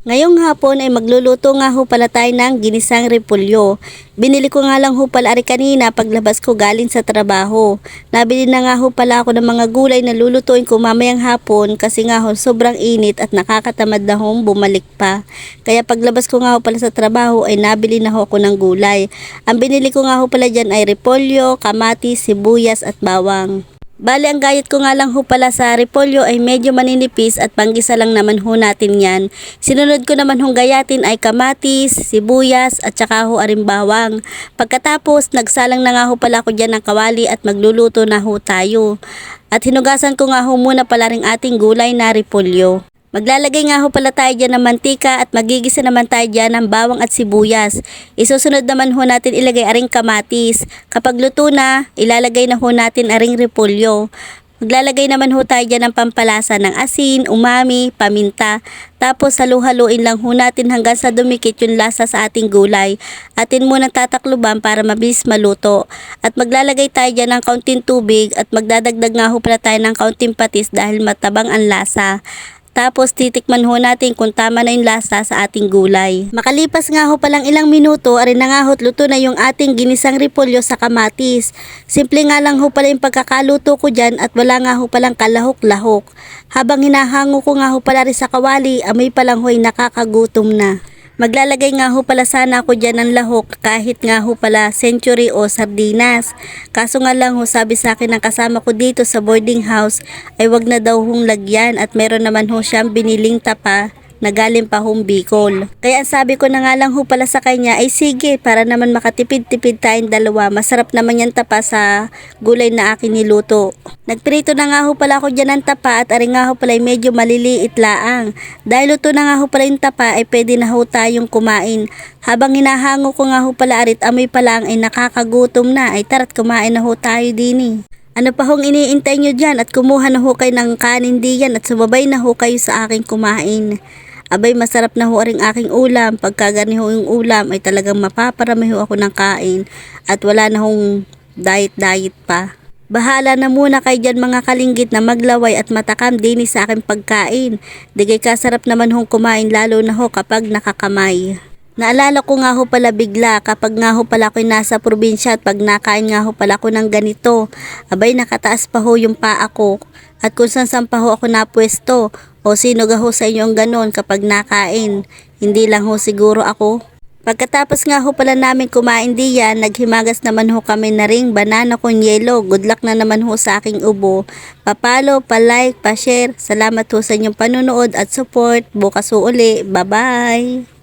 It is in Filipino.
Ngayong hapon ay magluluto nga ho pala tayo ng ginisang repolyo. Binili ko nga lang ho pala ari kanina paglabas ko galing sa trabaho. Nabili na nga ho pala ako ng mga gulay na lulutuin ko mamayang hapon kasi nga ho sobrang init at nakakatamad na ho bumalik pa. Kaya paglabas ko nga ho pala sa trabaho ay nabili na ho ako ng gulay. Ang binili ko nga ho pala dyan ay repolyo, kamatis, sibuyas at bawang. Bale, ang gayat ko nga lang ho pala sa repolyo ay medyo maninipis at panggisa lang naman ho natin yan. Sinunod ko naman hong gayatin ay kamatis, sibuyas at saka ho arimbawang. Pagkatapos, nagsalang na nga ho pala ako dyan ng kawali at magluluto na ho tayo. At hinugasan ko nga ho muna pala ring ating gulay na repolyo. Maglalagay nga ho pala tayo dyan ng mantika at magigisa naman tayo dyan ng bawang at sibuyas. Isusunod naman ho natin ilagay aring kamatis. Kapag luto na, ilalagay na ho natin aring repolyo. Maglalagay naman ho tayo dyan ng pampalasa ng asin, umami, paminta. Tapos halu-haluin lang ho natin hanggang sa dumikit yung lasa sa ating gulay. Atin muna tatakluban para mabilis maluto. At maglalagay tayo dyan ng kaunting tubig at magdadagdag nga ho pala tayo ng kaunting patis dahil matabang ang lasa. Tapos titikman ho natin kung tama na yung lasa sa ating gulay. Makalipas nga ho palang ilang minuto, arin na nga ho't luto na yung ating ginisang repolyo sa kamatis. Simple nga lang ho pala yung pagkakaluto ko dyan at wala nga ho palang kalahok-lahok. Habang hinahango ko nga ho pala rin sa kawali, amoy palang ho'y nakakagutom na. Maglalagay nga ho pala sana ako dyan ng lahok kahit nga ho pala century o sardinas. Kaso nga lang ho sabi sa akin ng kasama ko dito sa boarding house ay wag na daw hong lagyan at meron naman ho siyang biniling tapa na galing pa hong Bicol. Kaya sabi ko na nga lang ho pala sa kanya ay sige para naman makatipid-tipid tayong dalawa. Masarap naman yan tapa sa gulay na akin niluto. Nagprito na nga ho pala ako dyan ng tapa at aring nga ho pala ay medyo maliliit laang. Dahil luto na nga ho pala yung tapa ay pwede na ho tayong kumain. Habang hinahango ko nga ho pala arit amoy pa lang ay nakakagutom na ay tara't kumain na ho tayo din. Ano pa hong iniintay nyo dyan at kumuha na ho kayo ng kanin diyan at sumabay na ho kayo sa aking kumain. Abay, masarap na ho ring aking ulam. Pagka ganiho yung ulam ay talagang mapaparami ho ako ng kain at wala na hong diet pa. Bahala na muna kayo dyan mga kalinggit na maglaway at matakam din sa aking pagkain. Digay kasarap naman hong kumain lalo na ho kapag nakakamay. Naalala ko nga ho pala bigla kapag nga ho pala ako'y nasa probinsya at pag nakain nga ho pala ako ng ganito. Abay, nakataas pa ho yung paa ko at kung saan pa ho ako napwesto. O sino ga ho sa inyo ang ganon kapag nakain? Hindi lang ho siguro ako. Pagkatapos nga ho pala namin kumain diyan, naghimagas naman ho kami na ring banana con yelo. Good luck na naman ho sa aking ubo. Pa-follow, pa-like, pa-share. Salamat ho sa inyong panunood at support. Bukas ho uli. Bye-bye!